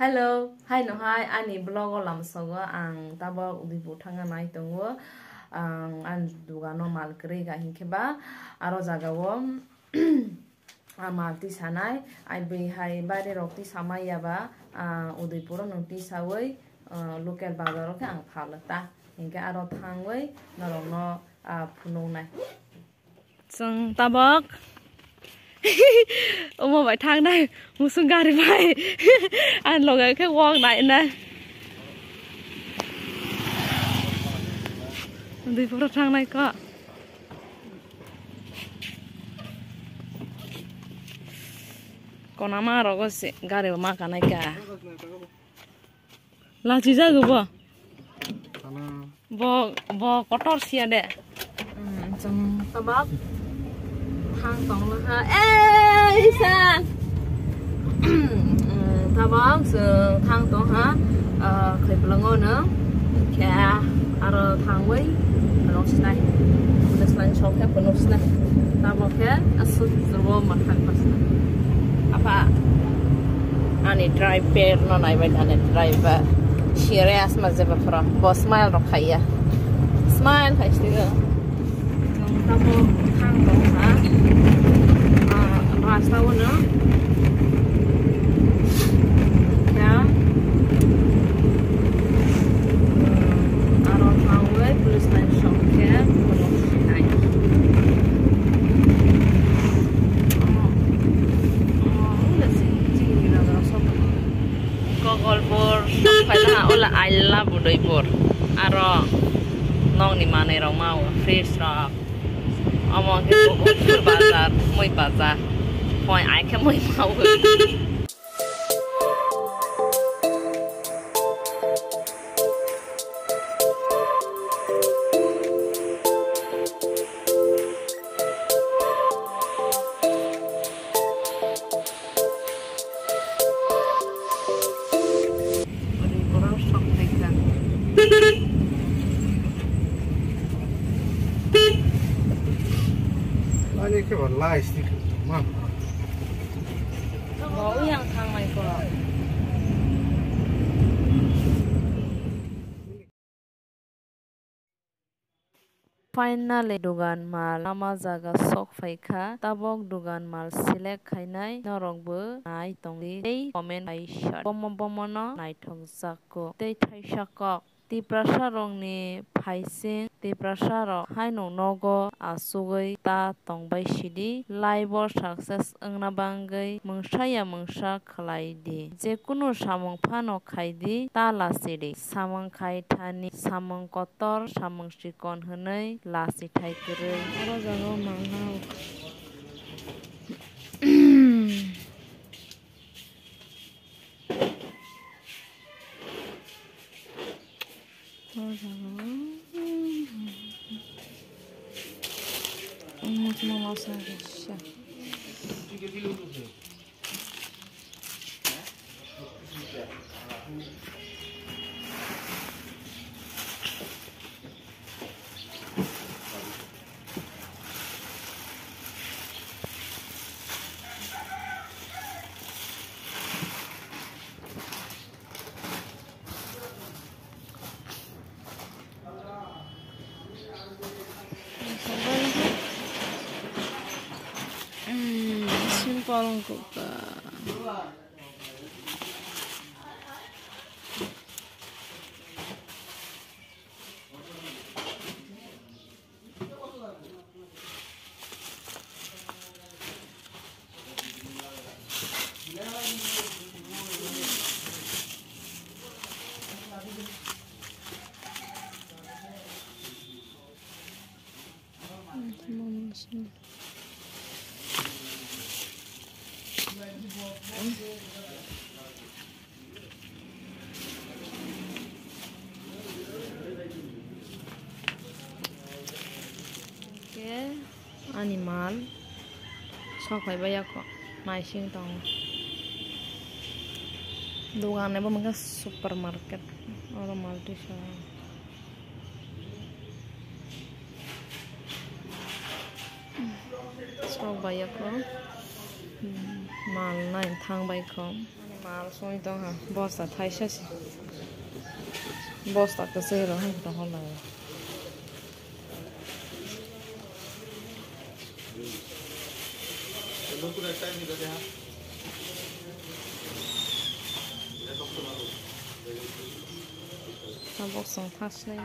Hello, hai no hai, ani blog lam sogo ang tabo Udaipur thanga nai tongo ang dugano malkri ga hinkeba aro jagawo malti sanai ai bai hai bare rokti samaya ba Udaipur noti sawai local bazar ke ang phalata hinke aro thangoi norokno phunongnai chung tabok Ủa vậy thang đây một sung gà đi bay anh lột cái quần này nè đi phố thang này có còn nó mà rồi có sẽ gà đi mà cái này cả là chỉ ra cái bo kotor sih ada trong tabak thang tong là ha ê san tabak sự thang tong ha khởi blango nữa kẻ aro thang với nó này nó selain show ke penuh này tabak ke asut zero makan pas apa ani driver no nai ben ani driver serius mazhe bafra bo smile rokhaya smile khai stiga tabak thang tong ha rasa warna ya arah tangwe plus lain shopnya penuh naik udah sih jadi naga shop Gogolpur kayaknya olah I love Udaipur arah nong di mana orang mau fresh rock Among cái ukur bazar, muy bazar, point ai cái muy mau. Orang sok pegang. Ini ke khwlai sih, mah. Mau yang thang này có. Finally dugan mal lama jaga sok faika tabok dugan mal select khainai norok bo nai tongli tei comment ai shot bomo no nai thong sakko tei thai sakok ti prasha rong ni phaising ti prasha ro haino nogo asugoi ta tongbai sidi laibor success angna bangai mungsaya mungsa khwlai di je kuno samung phano khaidi ta lasidi samung khai thani samung kotor samung sikon hwnei lasi thai koroi aro jago manghau Cuma mau saja. Simpel kok. Animal sok phải bayap kok mai sing tong dugan apa mungkin supermarket orang multi shop sok bayap kok mal naik thang bay kok mal soi dong ha bosta thaisa si bosta ka se ro ha to hola tabok song thas nei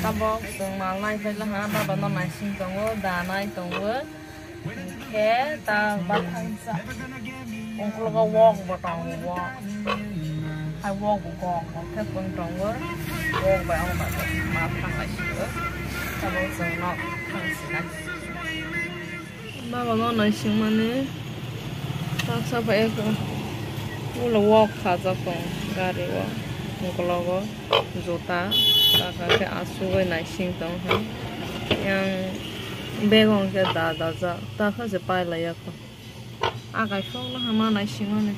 tabok song mal nai phai la ha ba ba no nai sing tong wo da nai tong wo ke ta ba thang sa ong ko ga wong ba tong wo hai wong ko gong ko ke pon tong wo wong ba ong ba ma thang lai shi tabok song no thang si na ba ba no nai sing ma ne ta sa ba e ko wo lo wok kha za tong ga re wo Mukologo, Jota, kakak asu gue naising tong ha, yang begong ke dada za, tak aja pai lah ya ko, agak fong lah hama naising mana,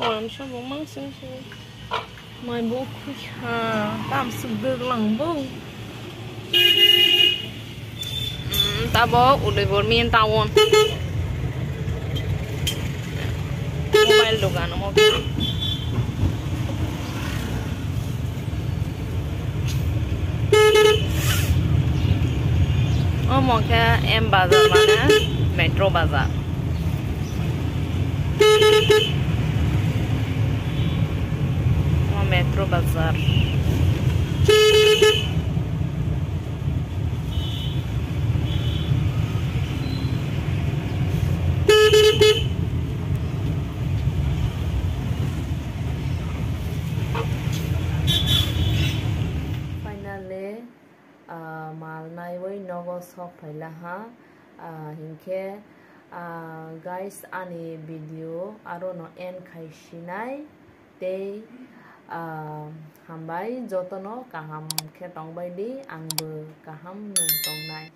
orang siapa mangsing sih, mai buku ha, tam seger lang bu. Tabok Udaipur min tawon. Mobile dugan mo. Oh mo ke M bazar mana metro bazar. Oh metro bazar. Mal nai wai nogo sok phaila ha hinke guys ani video aro no en khaisinai tei Hambai jotono kaham khe tongbai di angbo kaham nung tongnai.